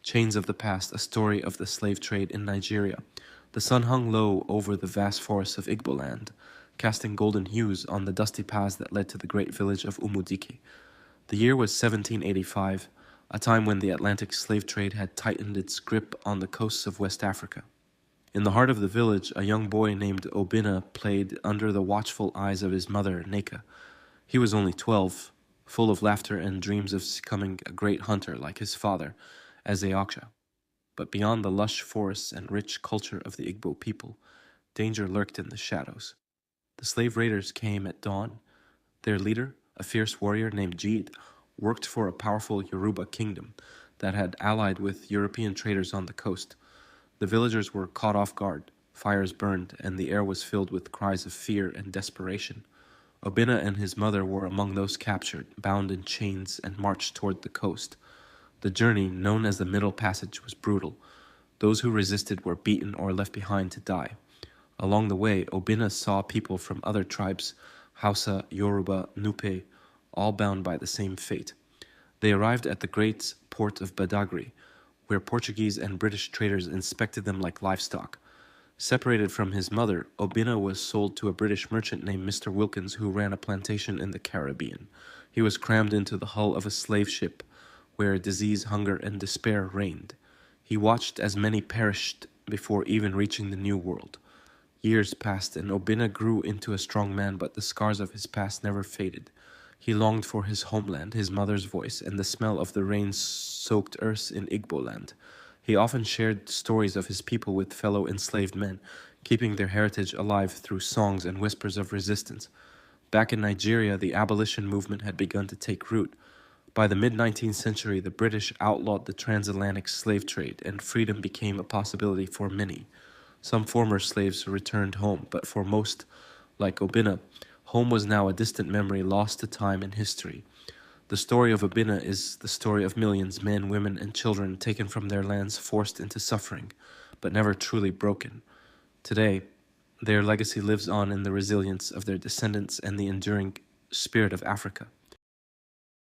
Chains of the Past, a story of the slave trade in Nigeria. The sun hung low over the vast forests of Igboland, casting golden hues on the dusty paths that led to the great village of Umudike. The year was 1785, a time when the Atlantic slave trade had tightened its grip on the coasts of West Africa. In the heart of the village, a young boy named Obinna played under the watchful eyes of his mother, Neka. He was only 12, full of laughter and dreams of becoming a great hunter like his father, Ezeaksha. But beyond the lush forests and rich culture of the Igbo people, danger lurked in the shadows. The slave raiders came at dawn. Their leader, a fierce warrior named Jeed, worked for a powerful Yoruba kingdom that had allied with European traders on the coast. The villagers were caught off guard, fires burned, and the air was filled with cries of fear and desperation. Obinna and his mother were among those captured, bound in chains, and marched toward the coast. The journey, known as the Middle Passage, was brutal. Those who resisted were beaten or left behind to die. Along the way, Obinna saw people from other tribes, Hausa, Yoruba, Nupe, all bound by the same fate. They arrived at the great port of Badagry, where Portuguese and British traders inspected them like livestock. Separated from his mother, Obinna was sold to a British merchant named Mr. Wilkins who ran a plantation in the Caribbean. He was crammed into the hull of a slave ship, where disease, hunger, and despair reigned. He watched as many perished before even reaching the New World. Years passed, and Obinna grew into a strong man, but the scars of his past never faded. He longed for his homeland, his mother's voice, and the smell of the rain-soaked earth in Igboland. He often shared stories of his people with fellow enslaved men, keeping their heritage alive through songs and whispers of resistance. Back in Nigeria, the abolition movement had begun to take root. By the mid-19th century, the British outlawed the transatlantic slave trade, and freedom became a possibility for many. Some former slaves returned home, but for most, like Obinna, home was now a distant memory lost to time and history. The story of Obinna is the story of millions, men, women, and children taken from their lands, forced into suffering, but never truly broken. Today, their legacy lives on in the resilience of their descendants and the enduring spirit of Africa.